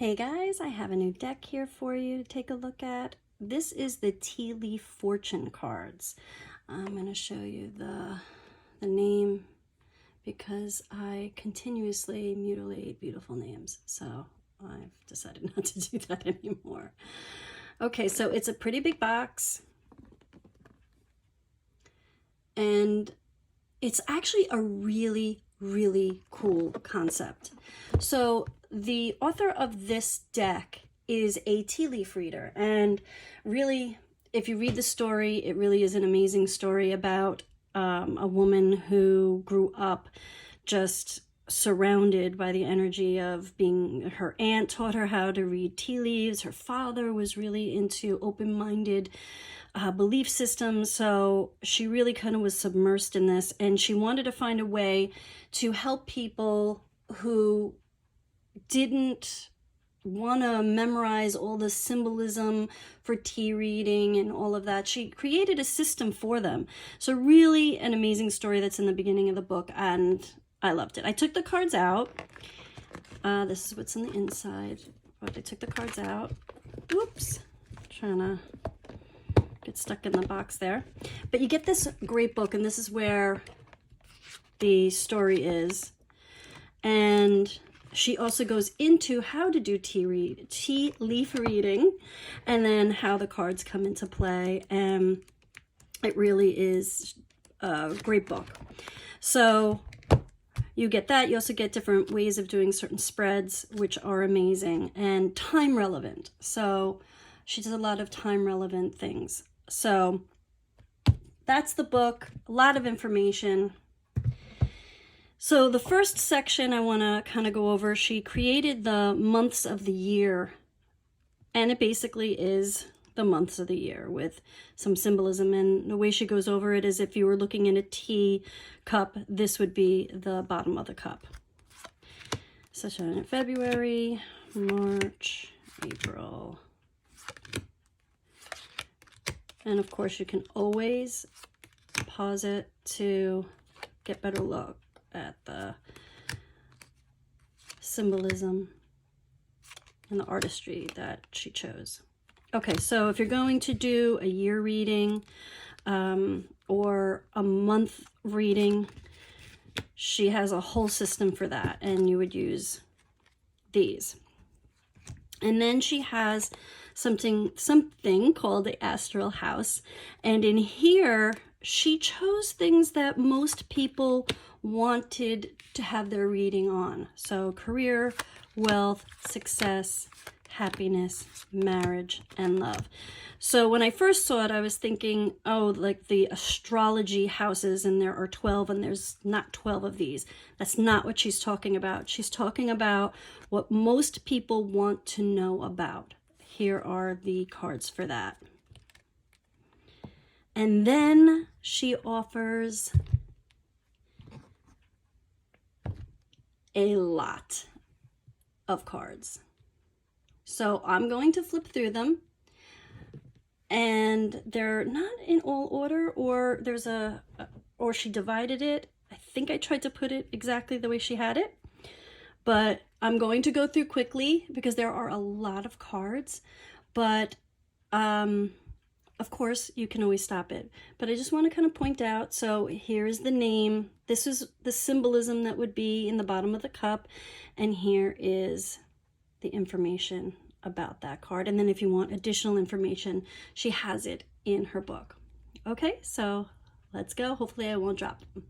Hey guys, I have a new deck here for you to take a look at. This is the Tea Leaf Fortune cards. I'm going to show you the name because I continuously mutilate beautiful names, so I've decided not to do that anymore. Okay, so it's a pretty big box, and it's actually a really cool concept. So the author of this deck is a tea leaf reader, and really, if you read the story, it really is an amazing story about a woman who grew up just surrounded by the energy of being, her aunt taught her how to read tea leaves, her father was really into open-minded belief systems, so she really kind of was submersed in this, and she wanted to find a way to help people who didn't want to memorize all the symbolism for tea reading and all of that. She created a system for them. So really an amazing story that's in the beginning of the book, and I loved it. I took the cards out. This is what's on the inside, but I took the cards out. Whoops, trying to get stuck in the box there. But you get this great book, and this is where the story is. And she also goes into how to do tea leaf reading, and then how the cards come into play. And it really is a great book. So you get that. You also get different ways of doing certain spreads, which are amazing and time relevant. So she does a lot of time relevant things. So that's the book, a lot of information. So the first section I want to kind of go over, she created the months of the year, and it basically is the months of the year with some symbolism. And the way she goes over it is, if you were looking in a tea cup, this would be the bottom of the cup. So in February, March, April. And of course you can always pause it to get better look at the symbolism and the artistry that she chose. Okay, so if you're going to do a year reading or a month reading, she has a whole system for that, and you would use these. And then she has something called the Astral House, and in here she chose things that most people wanted to have their reading on. So career, wealth, success, happiness, marriage, and love. So when I first saw it, I was thinking, oh, like the astrology houses, and there are 12, and there's not 12 of these. That's not what she's talking about. She's talking about what most people want to know about. Here are the cards for that. And then she offers a lot of cards. So I'm going to flip through them, and they're not in all order, or there's or she divided it. I think I tried to put it exactly the way she had it, but I'm going to go through quickly because there are a lot of cards. But of course you can always stop it, but I just want to kind of point out. So here's the name, this is the symbolism that would be in the bottom of the cup, and here is the information about that card. And then if you want additional information, she has it in her book. Okay, so let's go. Hopefully I won't drop them.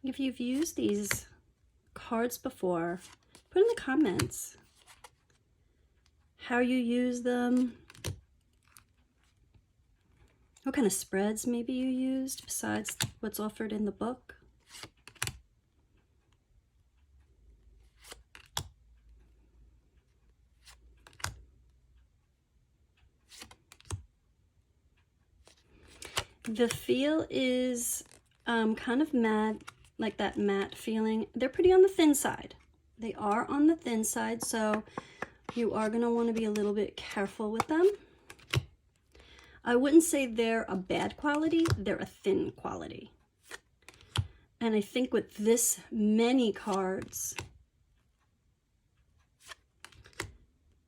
If you've used these cards before, put in the comments how you use them, what kind of spreads maybe you used besides what's offered in the book. The feel is kind of matte, like that matte feeling. They're pretty on the thin side. They are on the thin side, so you are going to want to be a little bit careful with them. I wouldn't say they're a bad quality, they're a thin quality. And I think with this many cards,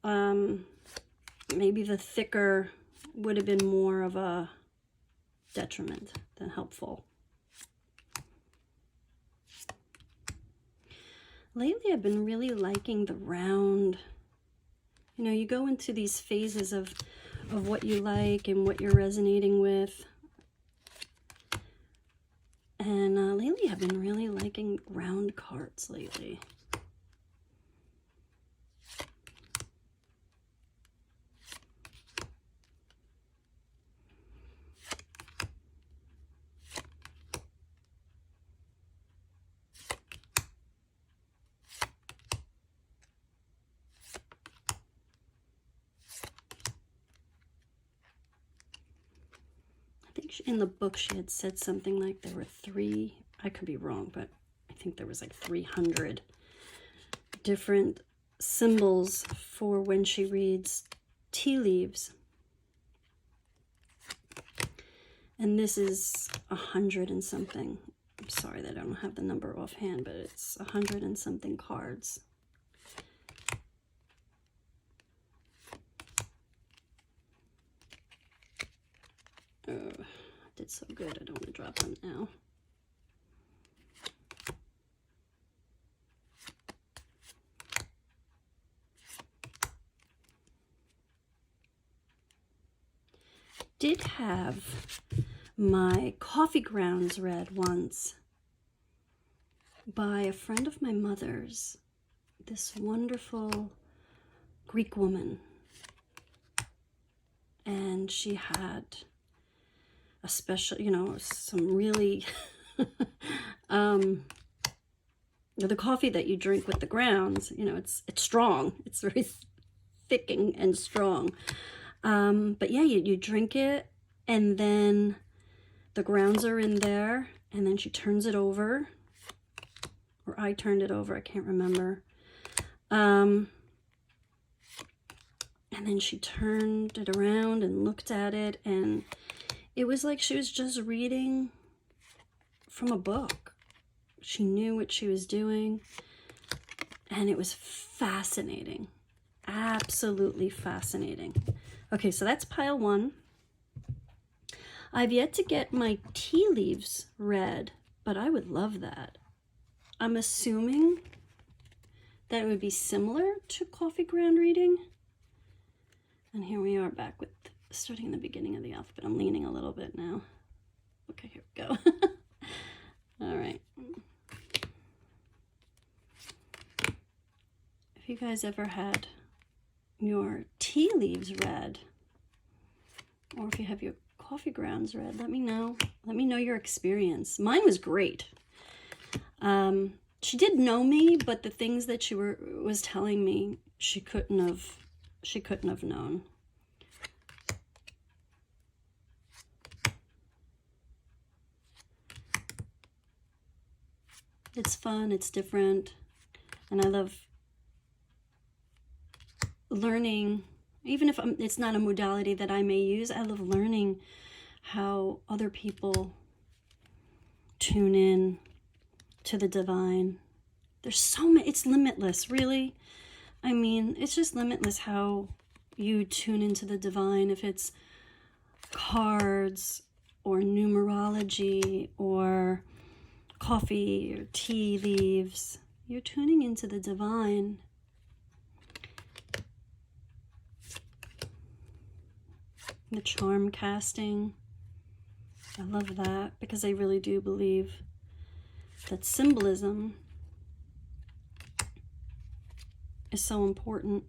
maybe the thicker would have been more of a detriment than helpful. Lately, I've been really liking the round. You know, you go into these phases of what you like and what you're resonating with. And lately, I've been really liking round cards lately. In the book, she had said something like there were 3, I could be wrong, but I think there was like 300 different symbols for when she reads tea leaves. And this is 100 and something. I'm sorry that I don't have the number offhand, but it's 100 and something cards. Did so good. I don't want to drop them now. Did have my coffee grounds read once by a friend of my mother's, this wonderful Greek woman. And she had a special, you know, some really, the coffee that you drink with the grounds, you know, it's strong. It's very thick and strong. But yeah, you drink it, and then the grounds are in there, and then she turns it over, or I turned it over, I can't remember. And then she turned it around and looked at it, and it was like she was just reading from a book. She knew what she was doing, and it was fascinating. Absolutely fascinating. Okay, so that's pile 1. I've yet to get my tea leaves read, but I would love that. I'm assuming that it would be similar to coffee ground reading. And here we are back with starting in the beginning of the alphabet. I'm leaning a little bit now. Okay, here we go. All right. If you guys ever had your tea leaves read, or if you have your coffee grounds read, let me know. Let me know your experience. Mine was great. She did know me, but the things that she was telling me, she couldn't have known. It's fun, it's different, and I love learning, even if it's not a modality that I may use. I love learning how other people tune in to the divine. There's so many, it's limitless, really. I mean, it's just limitless how you tune into the divine, if it's cards or numerology or coffee or tea leaves. You're tuning into the divine. The charm casting, I love that, because I really do believe that symbolism is so important.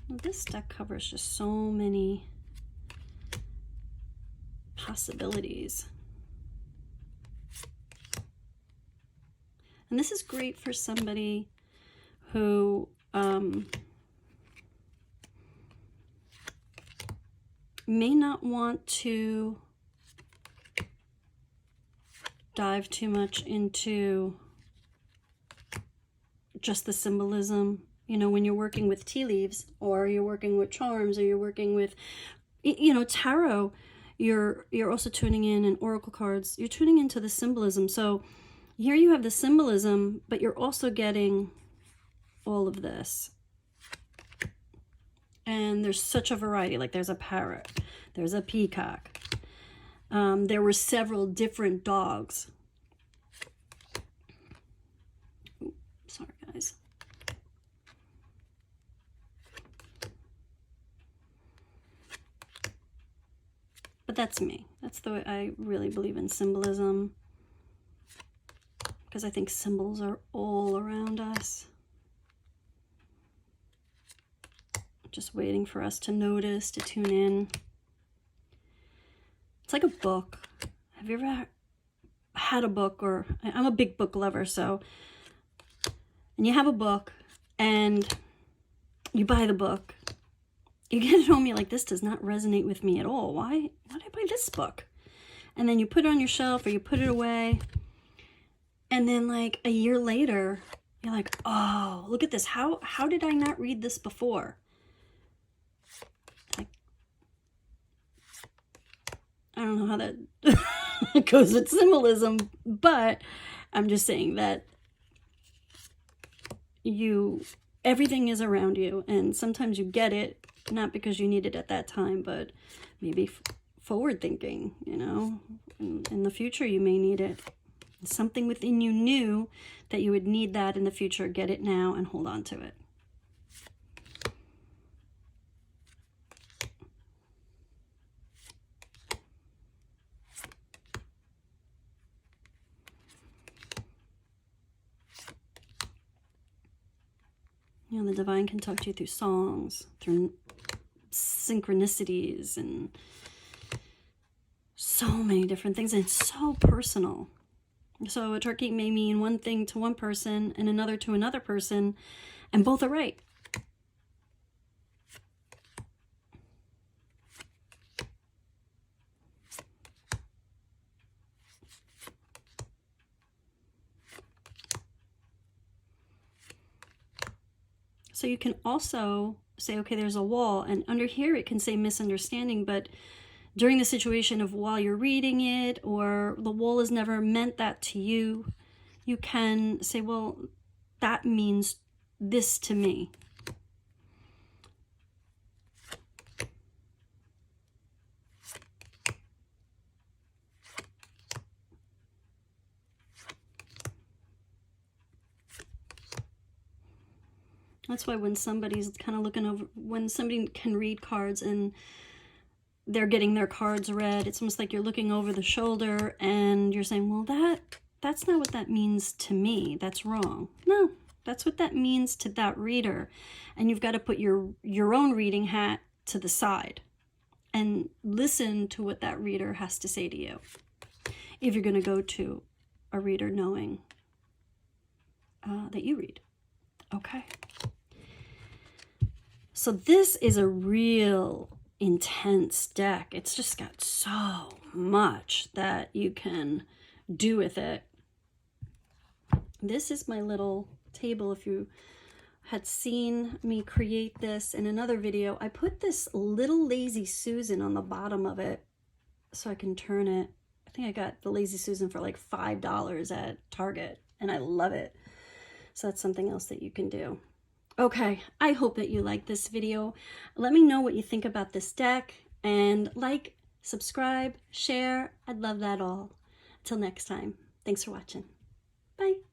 This deck covers just so many possibilities. And this is great for somebody who may not want to dive too much into just the symbolism. You know, when you're working with tea leaves, or you're working with charms, or you're working with, you know, tarot, you're also tuning in, and oracle cards, you're tuning into the symbolism. So here you have the symbolism, but you're also getting all of this. And there's such a variety. Like there's a parrot, there's a peacock. There were several different dogs. Ooh, sorry, guys. But that's me. That's the way I really believe in symbolism. Because I think symbols are all around us. Just waiting for us to notice, to tune in. It's like a book. Have you ever had a book? Or I'm a big book lover, so. And you have a book, and you buy the book. You get it home, you're like, this does not resonate with me at all. Why did I buy this book? And then you put it on your shelf, or you put it away. And then like a year later, you're like, oh, look at this. How did I not read this before? Like, I don't know how that goes with symbolism, but I'm just saying that everything is around you, and sometimes you get it, not because you need it at that time, but maybe forward thinking, you know, in the future you may need it. Something within you knew that you would need that in the future. Get it now and hold on to it. You know, the divine can talk to you through songs, through synchronicities, and so many different things. And it's so personal. So a turkey may mean one thing to one person and another to another person, and both are right. So you can also say, okay, there's a wall, and under here it can say misunderstanding, but during the situation of while you're reading it, or the wall has never meant that to you, you can say, well, that means this to me. That's why when somebody's kind of looking over, when somebody can read cards and they're getting their cards read, it's almost like you're looking over the shoulder and you're saying, well, that's not what that means to me. That's wrong. No, that's what that means to that reader. And you've got to put your own reading hat to the side and listen to what that reader has to say to you. If you're going to go to a reader knowing that you read. Okay. So this is a real intense deck. It's just got so much that you can do with it. This is my little table. If you had seen me create this in another video, I put this little Lazy Susan on the bottom of it so I can turn it. I think I got the Lazy Susan for like $5 at Target, and I love it. So that's something else that you can do. Okay, I hope that you liked this video. Let me know what you think about this deck, and like, subscribe, share. I'd love that all. Till next time, thanks for watching. Bye.